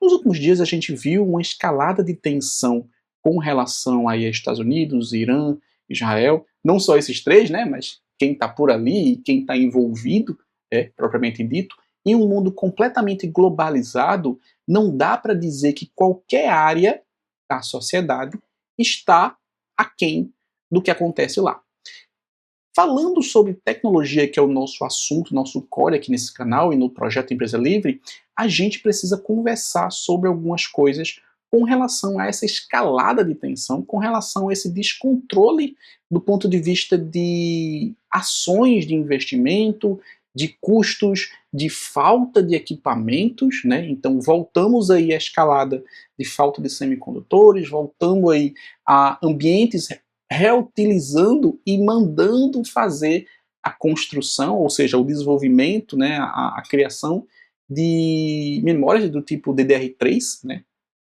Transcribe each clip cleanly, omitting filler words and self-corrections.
Nos últimos dias a gente viu uma escalada de tensão com relação aí a Estados Unidos, Irã, Israel, não só esses três, né, mas quem está por ali e quem está envolvido, propriamente dito, em um mundo completamente globalizado, não dá para dizer que qualquer área da sociedade está aquém do que acontece lá. Falando sobre tecnologia, que é o nosso assunto, nosso core aqui nesse canal e no projeto Empresa Livre, a gente precisa conversar sobre algumas coisas com relação a essa escalada de tensão, com relação a esse descontrole do ponto de vista de ações de investimento, de custos, de falta de equipamentos, né? Então voltamos aí à escalada de falta de semicondutores, voltamos aí a ambientes reutilizando e mandando fazer a construção, ou seja, o desenvolvimento, né, a criação de memórias do tipo DDR3, né,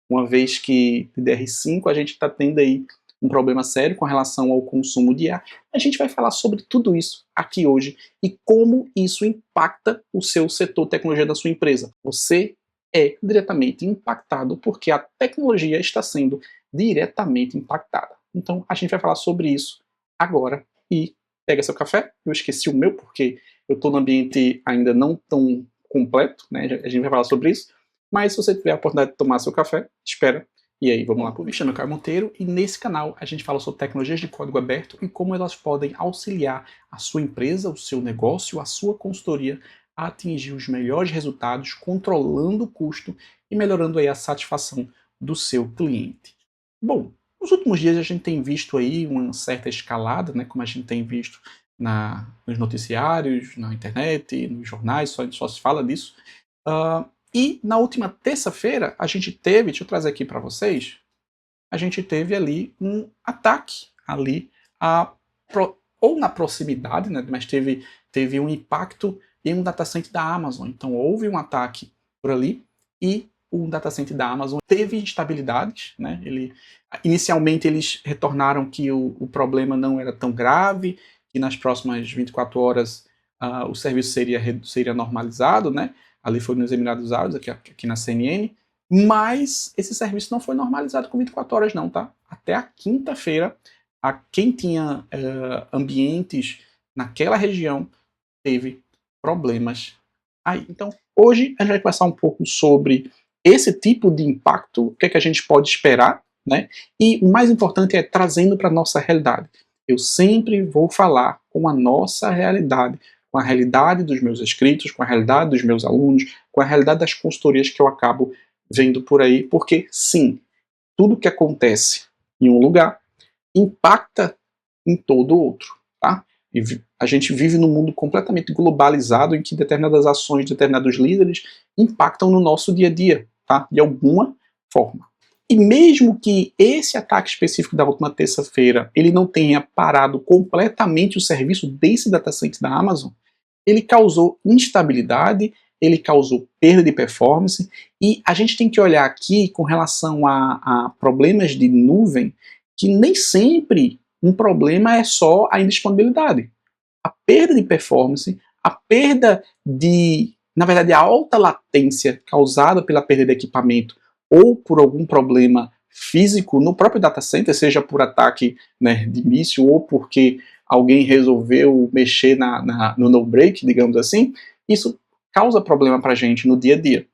uma vez que DDR5 a gente está tendo aí um problema sério com relação ao consumo de ar. A gente vai falar sobre tudo isso aqui hoje e como isso impacta o seu setor de tecnologia da sua empresa. Você é diretamente impactado porque a tecnologia está sendo diretamente impactada. Então a gente vai falar sobre isso agora e pega seu café. Eu esqueci o meu porque eu estou num ambiente ainda não tão completo, né? A gente vai falar sobre isso. Mas se você tiver a oportunidade de tomar seu café, espera. E aí, vamos lá. Me chamo Caio Monteiro e nesse canal a gente fala sobre tecnologias de código aberto e como elas podem auxiliar a sua empresa, o seu negócio, a sua consultoria a atingir os melhores resultados, controlando o custo e melhorando aí a satisfação do seu cliente. Bom, nos últimos dias a gente tem visto aí uma certa escalada, né, como a gente tem visto nos noticiários, na internet, nos jornais, só se fala disso. E na última terça-feira a gente teve, deixa eu trazer aqui para vocês, a gente teve ali um ataque ali, ou na proximidade, né, mas teve um impacto em um data center da Amazon. Então houve um ataque por ali e o data center da Amazon teve instabilidades, né? Inicialmente eles retornaram que o problema não era tão grave, que nas próximas 24 horas o serviço seria normalizado, né? Ali foi nos Emirados Árabes, aqui na CNN, mas esse serviço não foi normalizado com 24 horas não, tá? Até a quinta-feira, quem tinha ambientes naquela região teve problemas aí. Então, hoje a gente vai conversar um pouco sobre esse tipo de impacto, o que é que a gente pode esperar, né? E o mais importante é trazendo para a nossa realidade. Eu sempre vou falar com a nossa realidade, com a realidade dos meus inscritos, com a realidade dos meus alunos, com a realidade das consultorias que eu acabo vendo por aí, porque sim, tudo que acontece em um lugar impacta em todo outro, tá? E a gente vive num mundo completamente globalizado em que determinadas ações de determinados líderes impactam no nosso dia a dia, tá? De alguma forma. E mesmo que esse ataque específico da última terça-feira ele não tenha parado completamente o serviço desse data center da Amazon, ele causou instabilidade, ele causou perda de performance, e a gente tem que olhar aqui com relação a problemas de nuvem, que nem sempre um problema é só a indisponibilidade. A perda de performance, a perda de, na verdade, a alta latência causada pela perda de equipamento ou por algum problema físico no próprio data center, seja por ataque, né, de míssil ou porque alguém resolveu mexer no no-break, digamos assim, isso causa problema para a gente no dia a dia.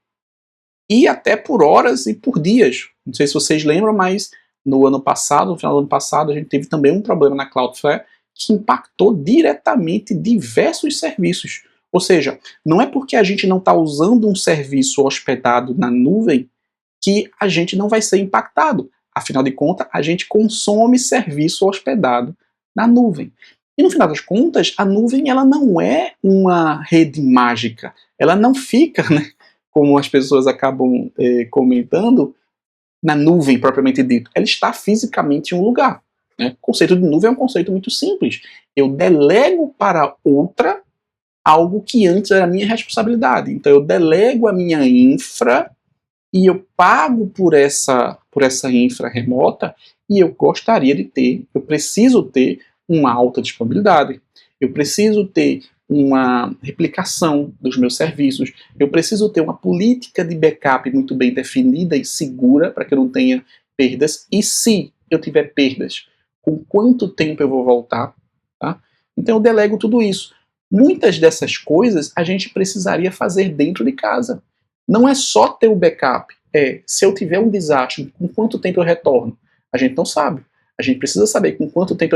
E até por horas e por dias. Não sei se vocês lembram, mas no ano passado, no final do ano passado, a gente teve também um problema na Cloudflare que impactou diretamente diversos serviços. Ou seja, não é porque a gente não está usando um serviço hospedado na nuvem que a gente não vai ser impactado. Afinal de contas, a gente consome serviço hospedado na nuvem. E no final das contas, a nuvem ela não é uma rede mágica. Ela não fica, né, como as pessoas acabam comentando, na nuvem propriamente dito. Ela está fisicamente em um lugar. Né? O conceito de nuvem é um conceito muito simples. Eu delego para outra algo que antes era minha responsabilidade. Então eu delego a minha infra e eu pago por essa infra remota e eu gostaria de ter, eu preciso ter uma alta disponibilidade. Eu preciso ter uma replicação dos meus serviços, eu preciso ter uma política de backup muito bem definida e segura para que eu não tenha perdas, e se eu tiver perdas, com quanto tempo eu vou voltar, tá? Então eu delego tudo isso. Muitas dessas coisas a gente precisaria fazer dentro de casa. Não é só ter o backup, se eu tiver um desastre, com quanto tempo eu retorno? A gente não sabe. A gente precisa saber com quanto tempo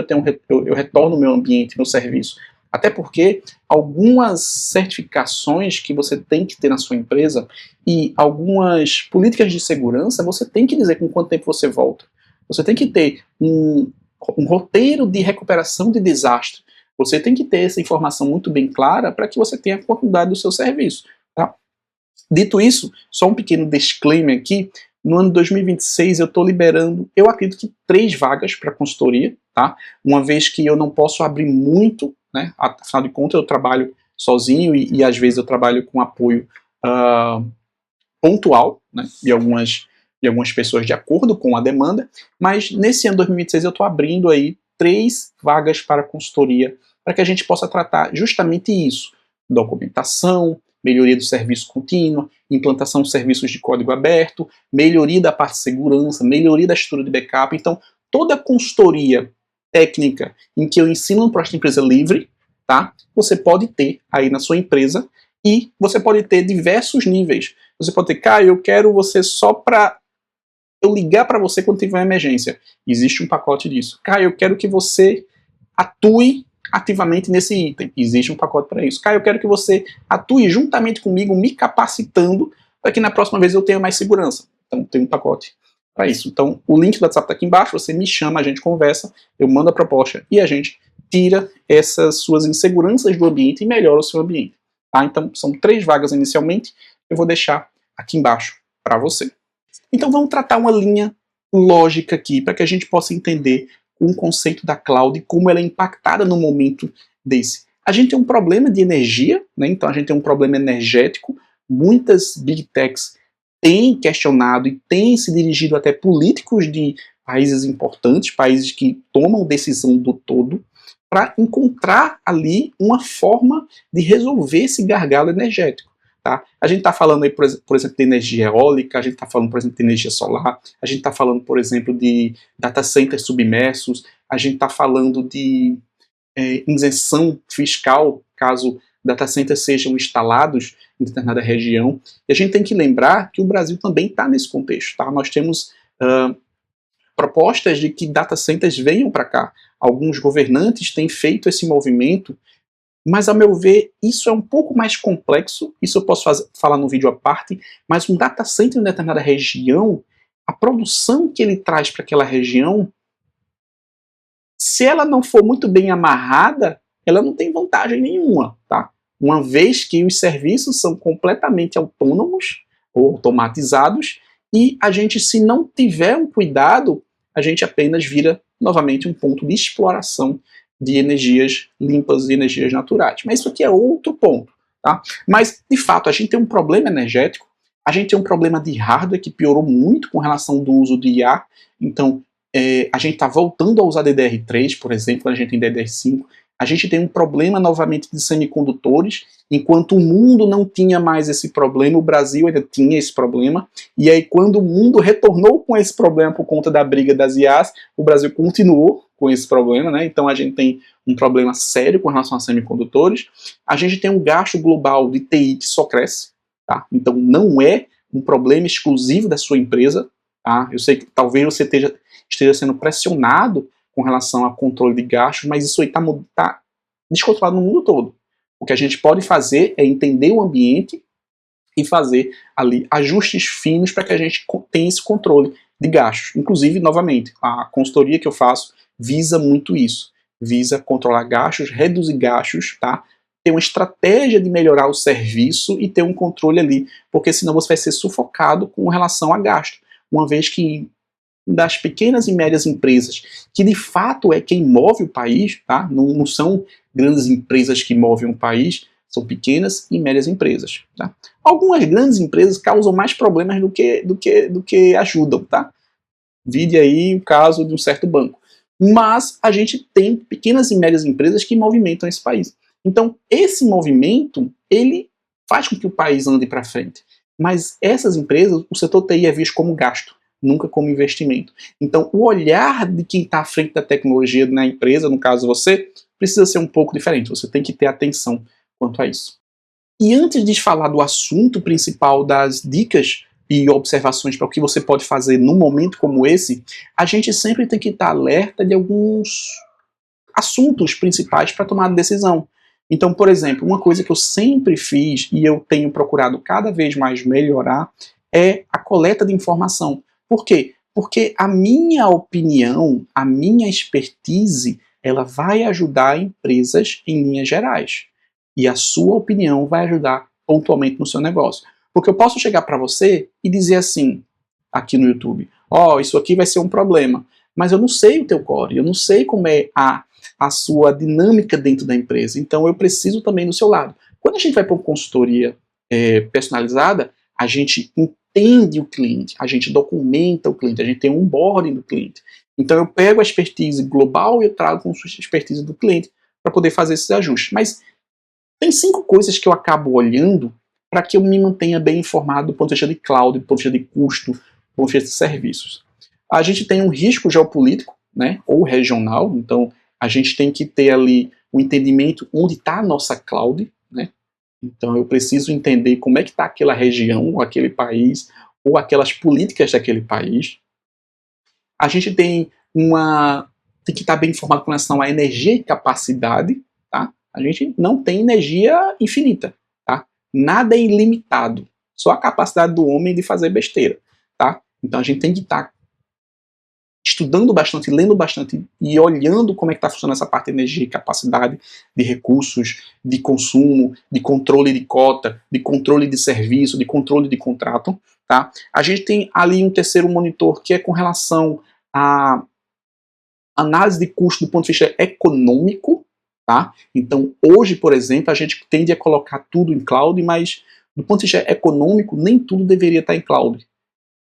eu retorno ao meu ambiente, meu serviço. Até porque algumas certificações que você tem que ter na sua empresa e algumas políticas de segurança, você tem que dizer com quanto tempo você volta. Você tem que ter um roteiro de recuperação de desastre. Você tem que ter essa informação muito bem clara para que você tenha a continuidade do seu serviço. Tá? Dito isso, só um pequeno disclaimer aqui. No ano de 2026 eu estou liberando, eu acredito que 3 vagas para consultoria, tá? Uma vez que eu não posso abrir muito, né? Afinal de contas eu trabalho sozinho e às vezes eu trabalho com apoio pontual, né? de algumas pessoas de acordo com a demanda, mas nesse ano de 2026 eu estou abrindo aí 3 vagas para consultoria para que a gente possa tratar justamente isso, documentação, melhoria do serviço contínuo, implantação de serviços de código aberto, melhoria da parte de segurança, melhoria da estrutura de backup. Então, toda consultoria técnica em que eu ensino um projeto de empresa livre, tá? Você pode ter aí na sua empresa e você pode ter diversos níveis. Você pode ter, Caio, eu quero você só para eu ligar para você quando tiver uma emergência. Existe um pacote disso. Caio, eu quero que você atue ativamente nesse item. Existe um pacote para isso. Caio, eu quero que você atue juntamente comigo, me capacitando, para que na próxima vez eu tenha mais segurança. Então, tem um pacote para isso. Então, o link do WhatsApp está aqui embaixo, você me chama, a gente conversa, eu mando a proposta e a gente tira essas suas inseguranças do ambiente e melhora o seu ambiente. Tá? Então, são 3 vagas inicialmente, eu vou deixar aqui embaixo para você. Então, vamos tratar uma linha lógica aqui, para que a gente possa entender o conceito da cloud e como ela é impactada no momento desse. A gente tem um problema de energia, né? Então a gente tem um problema energético. Muitas big techs têm questionado e têm se dirigido até políticos de países importantes, países que tomam decisão do todo, para encontrar ali uma forma de resolver esse gargalo energético. Tá? A gente está falando aí, por exemplo, de energia eólica, a gente está falando, por exemplo, de energia solar, a gente está falando, por exemplo, de data centers submersos, a gente está falando de isenção fiscal, caso data centers sejam instalados em determinada região. E a gente tem que lembrar que o Brasil também está nesse contexto. Tá? Nós temos propostas de que data centers venham para cá. Alguns governantes têm feito esse movimento, mas, ao meu ver, isso é um pouco mais complexo, isso eu posso falar no vídeo à parte, mas um data center em determinada região, a produção que ele traz para aquela região, se ela não for muito bem amarrada, ela não tem vantagem nenhuma, tá? Uma vez que os serviços são completamente autônomos ou automatizados, e a gente, se não tiver um cuidado, a gente apenas vira, novamente, um ponto de exploração de energias limpas e energias naturais. Mas isso aqui é outro ponto. Tá? Mas, de fato, a gente tem um problema energético, a gente tem um problema de hardware que piorou muito com relação do uso de IA. Então, a gente está voltando a usar DDR3, por exemplo, a gente tem DDR5. A gente tem um problema, novamente, de semicondutores. Enquanto o mundo não tinha mais esse problema, o Brasil ainda tinha esse problema. E aí, quando o mundo retornou com esse problema por conta da briga das IAs, o Brasil continuou com esse problema, né? Então a gente tem um problema sério com relação a semicondutores. A gente tem um gasto global de TI que só cresce, tá? Então não é um problema exclusivo da sua empresa, tá? Eu sei que talvez você esteja sendo pressionado com relação a controle de gastos, mas isso aí tá descontrolado no mundo todo. O que a gente pode fazer é entender o ambiente e fazer ali ajustes finos para que a gente tenha esse controle de gastos. Inclusive, novamente, a consultoria que eu faço visa muito isso, visa controlar gastos, reduzir gastos, tá? Ter uma estratégia de melhorar o serviço e ter um controle ali, porque senão você vai ser sufocado com relação a gasto, uma vez que das pequenas e médias empresas, que de fato é quem move o país, tá? Não são grandes empresas que movem o país, são pequenas e médias empresas. Tá? Algumas grandes empresas causam mais problemas do que ajudam, tá? Vide aí o caso de um certo banco. Mas a gente tem pequenas e médias empresas que movimentam esse país. Então, esse movimento, ele faz com que o país ande para frente. Mas essas empresas, o setor TI é visto como gasto, nunca como investimento. Então, o olhar de quem está à frente da tecnologia na empresa, no caso você, precisa ser um pouco diferente. Você tem que ter atenção quanto a isso. E antes de falar do assunto principal das dicas e observações para o que você pode fazer num momento como esse, a gente sempre tem que estar alerta de alguns assuntos principais para tomar decisão. Então, por exemplo, uma coisa que eu sempre fiz e eu tenho procurado cada vez mais melhorar é a coleta de informação. Por quê? Porque a minha opinião, a minha expertise, ela vai ajudar empresas em linhas gerais. E a sua opinião vai ajudar pontualmente no seu negócio. Porque eu posso chegar para você e dizer assim, aqui no YouTube, isso aqui vai ser um problema, mas eu não sei o teu core, eu não sei como é a sua dinâmica dentro da empresa. Então eu preciso também do seu lado. Quando a gente vai para uma consultoria personalizada, a gente entende o cliente, a gente documenta o cliente, a gente tem um onboarding do cliente. Então eu pego a expertise global e eu trago com a expertise do cliente para poder fazer esses ajustes. Mas tem 5 coisas que eu acabo olhando para que eu me mantenha bem informado do ponto de vista de cloud, do ponto de vista de custo, do ponto de vista de serviços. A gente tem um risco geopolítico, né, ou regional, então a gente tem que ter ali um entendimento onde está a nossa cloud, né? Então eu preciso entender como é que está aquela região, ou aquele país, ou aquelas políticas daquele país. A gente tem que estar bem informado com relação à energia e capacidade, tá? A gente não tem energia infinita, tá? Nada é ilimitado, só a capacidade do homem de fazer besteira, tá? Então a gente tem que estar estudando bastante, lendo bastante e olhando como é que está funcionando essa parte de energia e capacidade de recursos, de consumo, de controle de cota, de controle de serviço, de controle de contrato, tá? A gente tem ali um terceiro monitor que é com relação à análise de custo do ponto de vista econômico, tá? Então, hoje, por exemplo, a gente tende a colocar tudo em cloud, mas do ponto de vista econômico, nem tudo deveria estar em cloud.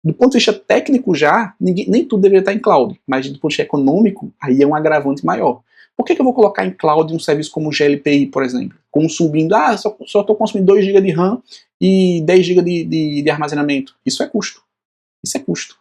Do ponto de vista técnico já, nem tudo deveria estar em cloud, mas do ponto de vista econômico, aí é um agravante maior. Por que eu vou colocar em cloud um serviço como o GLPI, por exemplo? Consumindo, só estou consumindo 2 GB de RAM e 10 GB de armazenamento. Isso é custo. Isso é custo.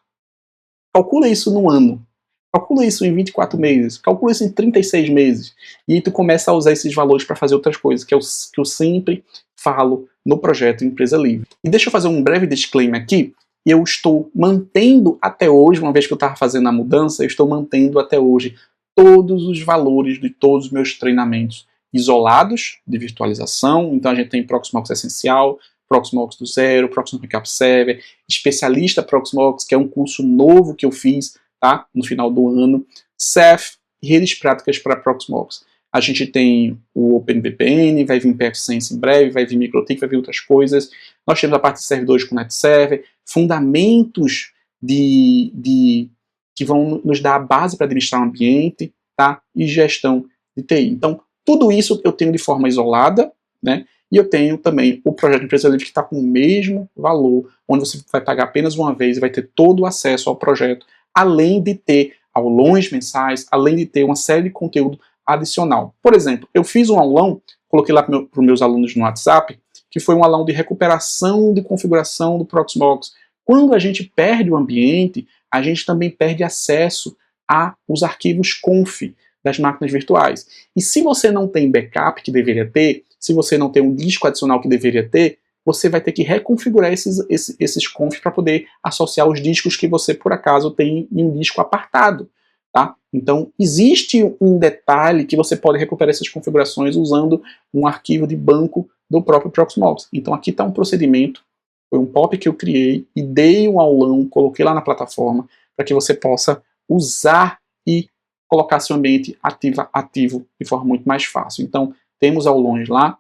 Calcula isso no ano. Calcula isso em 24 meses. Calcula isso em 36 meses. E aí tu começa a usar esses valores para fazer outras coisas, que eu sempre falo no projeto Empresa Livre. E deixa eu fazer um breve disclaimer aqui. Eu estou mantendo até hoje, uma vez que eu estava fazendo a mudança, eu estou mantendo até hoje todos os valores de todos os meus treinamentos isolados de virtualização. Então a gente tem Proxmox Essencial, Proxmox do Zero, Proxmox Backup Server, Especialista Proxmox, que é um curso novo que eu fiz, tá, no final do ano, Ceph e redes práticas para Proxmox. A gente tem o OpenVPN, vai vir PFSense em breve, vai vir MikroTik, vai vir outras coisas. Nós temos a parte de servidores com NetServer, fundamentos que vão nos dar a base para administrar o ambiente, tá? E gestão de TI. Então, tudo isso eu tenho de forma isolada, né? E eu tenho também o projeto Empresa Livre que está com o mesmo valor, onde você vai pagar apenas uma vez e vai ter todo o acesso ao projeto, além de ter aulões mensais, além de ter uma série de conteúdo adicional. Por exemplo, eu fiz um aulão, coloquei lá para os meus alunos no WhatsApp, que foi um aulão de recuperação de configuração do Proxmox. Quando a gente perde o ambiente, a gente também perde acesso aos arquivos conf das máquinas virtuais. E se você não tem backup que deveria ter, se você não tem um disco adicional que deveria ter, você vai ter que reconfigurar esses conf para poder associar os discos que você, por acaso, tem em um disco apartado. Tá? Então, existe um detalhe que você pode recuperar essas configurações usando um arquivo de banco do próprio Proxmox. Então, aqui está um procedimento, foi um POP que eu criei e dei um aulão, coloquei lá na plataforma, para que você possa usar e colocar seu ambiente ativo de forma muito mais fácil. Então, temos aulões lá,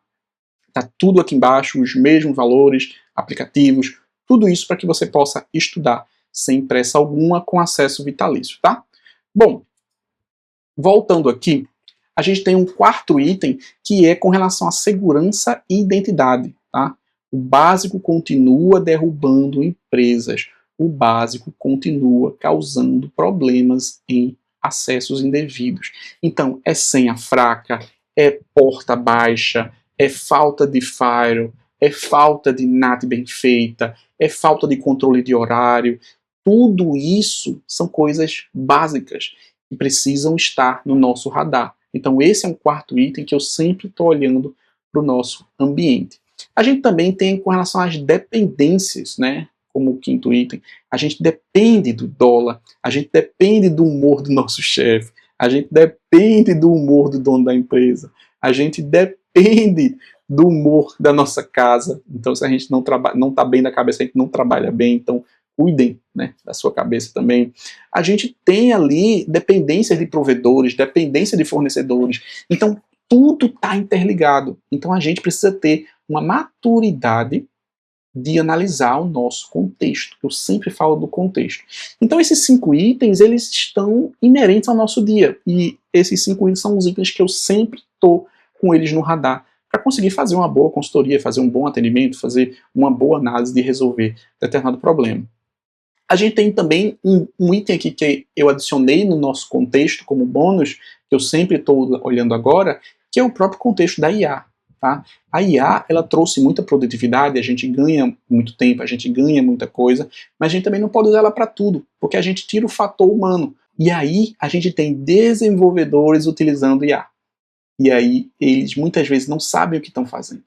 está tudo aqui embaixo, os mesmos valores, aplicativos, tudo isso para que você possa estudar sem pressa alguma, com acesso vitalício, tá? Bom, voltando aqui, a gente tem um quarto item que é com relação à segurança e identidade, tá? O básico continua derrubando empresas, o básico continua causando problemas em acessos indevidos. Então, é senha fraca, é porta baixa, é falta de firewall, é falta de NAT bem feita, é falta de controle de horário. Tudo isso são coisas básicas que precisam estar no nosso radar. Então esse é um quarto item que eu sempre estou olhando para o nosso ambiente. A gente também tem com relação às dependências, né? Como o quinto item, a gente depende do dólar, a gente depende do humor do nosso chefe, a gente depende do humor do dono da empresa, a gente depende do humor da nossa casa. Então, se a gente não está bem da cabeça, a gente não trabalha bem, então cuidem, né, da sua cabeça também. A gente tem ali dependências de provedores, dependência de fornecedores, então tudo está interligado. Então a gente precisa ter uma maturidade de analisar o nosso contexto. Eu sempre falo do contexto. Então esses 5 itens, eles estão inerentes ao nosso dia. E esses 5 itens são os itens que eu sempre estou com eles no radar para conseguir fazer uma boa consultoria, fazer um bom atendimento, fazer uma boa análise de resolver determinado problema. A gente tem também um item aqui que eu adicionei no nosso contexto como bônus, que eu sempre estou olhando agora, que é o próprio contexto da IA. Tá? A IA, ela trouxe muita produtividade, a gente ganha muito tempo, a gente ganha muita coisa, mas a gente também não pode usar ela para tudo, porque a gente tira o fator humano. E aí a gente tem desenvolvedores utilizando IA. E aí eles muitas vezes não sabem o que estão fazendo.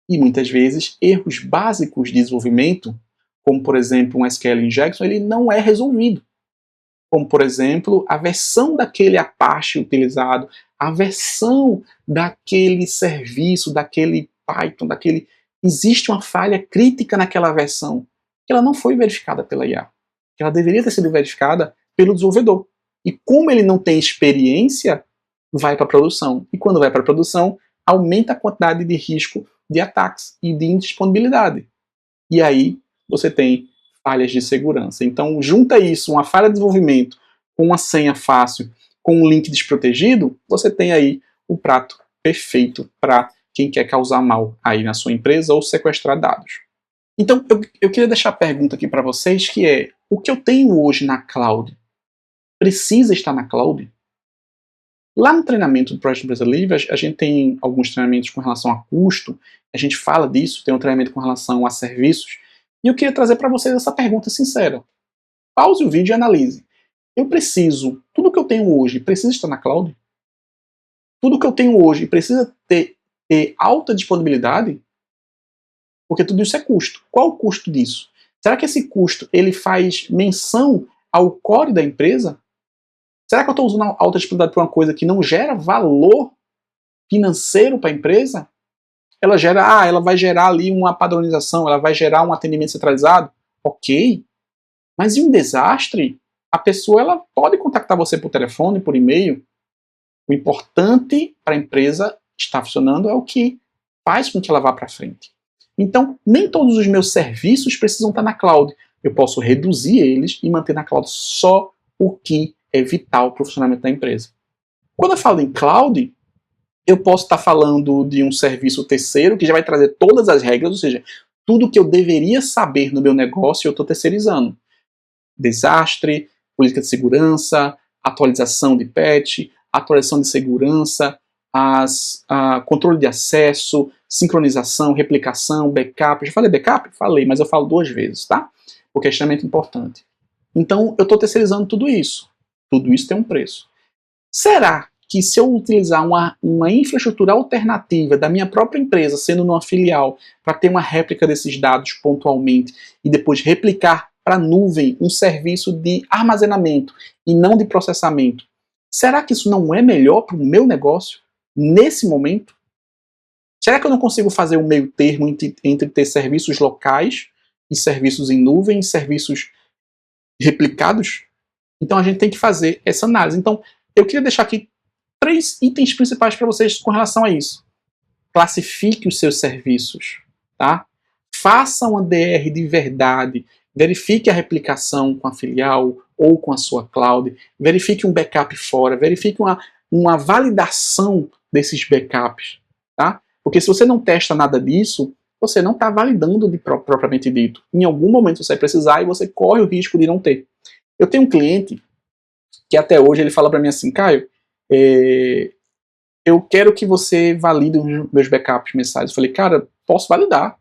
E muitas vezes erros básicos de desenvolvimento, como por exemplo um SQL injection, ele não é resolvido. Como por exemplo a versão daquele Apache utilizado, a versão daquele serviço, daquele Python, daquele... Existe uma falha crítica naquela versão, que ela não foi verificada pela IA, que ela deveria ter sido verificada pelo desenvolvedor. E como ele não tem experiência, vai para a produção. E quando vai para a produção, aumenta a quantidade de risco de ataques e de indisponibilidade. E aí você tem falhas de segurança. Então junta isso, uma falha de desenvolvimento, com uma senha fácil, com um link desprotegido, você tem aí o prato perfeito para quem quer causar mal aí na sua empresa ou sequestrar dados. Então eu queria deixar a pergunta aqui para vocês, que é: o que eu tenho hoje na cloud precisa estar na cloud? Lá no treinamento do Projeto Empresa Livre, a gente tem alguns treinamentos com relação a custo, a gente fala disso, tem um treinamento com relação a serviços, e eu queria trazer para vocês essa pergunta sincera. Pause o vídeo e analise. Eu preciso, tudo que eu tenho hoje precisa estar na cloud? Tudo que eu tenho hoje precisa ter alta disponibilidade? Porque tudo isso é custo. Qual o custo disso? Será que esse custo ele faz menção ao core da empresa? Será que eu estou usando alta disponibilidade para uma coisa que não gera valor financeiro para a empresa? Ela vai gerar ali uma padronização, ela vai gerar um atendimento centralizado? Ok. Mas e um desastre? A pessoa ela pode contactar você por telefone, por e-mail. O importante para a empresa estar funcionando é o que faz com que ela vá para frente. Então, nem todos os meus serviços precisam estar na cloud. Eu posso reduzir eles e manter na cloud só o que é vital para o funcionamento da empresa. Quando eu falo em cloud, eu posso estar falando de um serviço terceiro que já vai trazer todas as regras, ou seja, tudo que eu deveria saber no meu negócio eu estou terceirizando. Desastre, política de segurança, atualização de patch, atualização de segurança, controle de acesso, sincronização, replicação, backup. Já falei backup? Falei, mas eu falo 2 vezes, tá? Porque é extremamente importante. Então, eu estou terceirizando tudo isso. Tudo isso tem um preço. Será que se eu utilizar uma infraestrutura alternativa da minha própria empresa, sendo numa filial, para ter uma réplica desses dados pontualmente e depois replicar para a nuvem um serviço de armazenamento e não de processamento, será que isso não é melhor para o meu negócio nesse momento? Será que eu não consigo fazer um meio termo entre ter serviços locais e serviços em nuvem e serviços replicados? Então a gente tem que fazer essa análise. Então eu queria deixar aqui 3 itens principais para vocês com relação a isso. Classifique os seus serviços, tá? Faça uma DR de verdade. Verifique a replicação com a filial ou com a sua cloud. Verifique um backup fora. Verifique uma validação desses backups, tá? Porque se você não testa nada disso, você não está validando propriamente dito. Em algum momento você vai precisar e você corre o risco de não ter. Eu tenho um cliente que até hoje ele fala para mim assim: Caio, eu quero que você valide os meus backups mensais. Eu falei, cara, posso validar,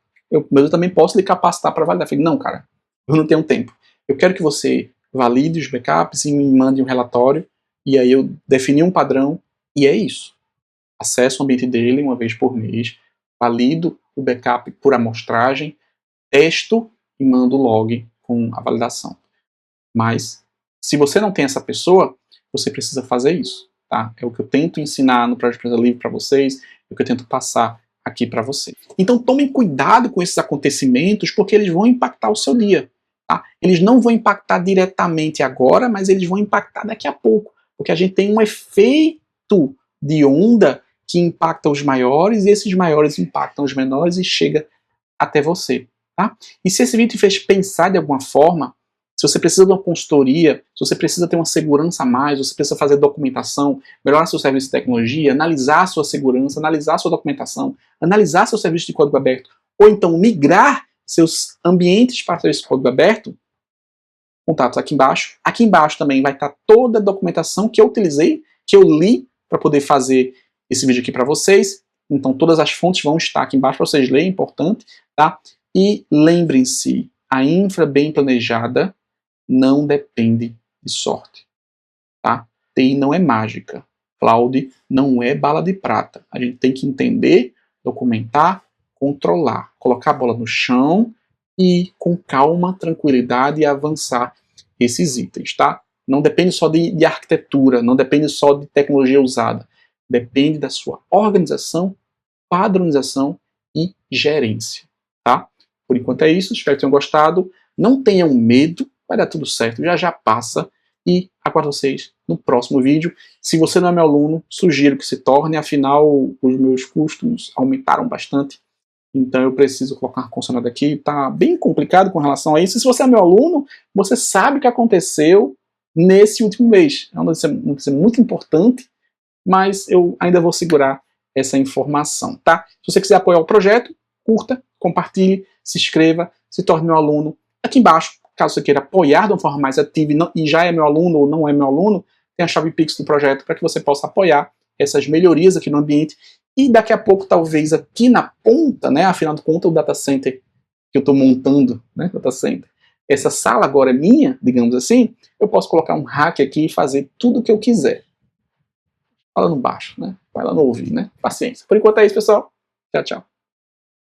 mas eu também posso lhe capacitar para validar. Eu falei, não, cara, eu não tenho tempo. Eu quero que você valide os backups e me mande um relatório, e aí eu defini um padrão, e é isso. Acesso o ambiente dele uma vez por mês, valido o backup por amostragem, testo e mando o log com a validação. Mas, se você não tem essa pessoa, você precisa fazer isso. Tá? É o que eu tento ensinar no Projeto Empresa Livre para vocês, é o que eu tento passar aqui para vocês. Então tomem cuidado com esses acontecimentos, porque eles vão impactar o seu dia. Tá? Eles não vão impactar diretamente agora, mas eles vão impactar daqui a pouco, porque a gente tem um efeito de onda que impacta os maiores, e esses maiores impactam os menores e chega até você. Tá? E se esse vídeo te fez pensar de alguma forma, se você precisa de uma consultoria, se você precisa ter uma segurança a mais, você precisa fazer documentação, melhorar seu serviço de tecnologia, analisar sua segurança, analisar sua documentação, analisar seu serviço de código aberto, ou então migrar seus ambientes para serviço de código aberto, contatos aqui embaixo. Aqui embaixo também vai estar toda a documentação que eu utilizei, que eu li para poder fazer esse vídeo aqui para vocês. Então todas as fontes vão estar aqui embaixo para vocês lerem, é importante, tá? E lembrem-se, a infra bem planejada não depende de sorte, tá? TI não é mágica, cloud não é bala de prata. A gente tem que entender, documentar, controlar, colocar a bola no chão e com calma, tranquilidade avançar esses itens, tá? Não depende só de arquitetura, não depende só de tecnologia usada, depende da sua organização, padronização e gerência, tá? Por enquanto é isso, espero que tenham gostado. Não tenham medo, vai dar tudo certo, já passa. E aguardo vocês no próximo vídeo. Se você não é meu aluno, sugiro que se torne, afinal os meus custos aumentaram bastante. Então eu preciso colocar uma condicionado aqui, tá bem complicado com relação a isso. E se você é meu aluno, você sabe o que aconteceu nesse último mês. É uma notícia muito importante, mas eu ainda vou segurar essa informação, tá? Se você quiser apoiar o projeto, curta, compartilhe, se inscreva, se torne meu aluno. Aqui embaixo, caso você queira apoiar de uma forma mais ativa e já é meu aluno ou não é meu aluno, tem a chave Pix do projeto para que você possa apoiar essas melhorias aqui no ambiente. E daqui a pouco, talvez aqui na ponta, né, afinal de contas, o data center que eu estou montando, né, data center, essa sala agora é minha, digamos assim, eu posso colocar um hack aqui e fazer tudo o que eu quiser. Fala no baixo, né? Vai lá no ouvir, né? Paciência. Por enquanto é isso, pessoal. Tchau, tchau.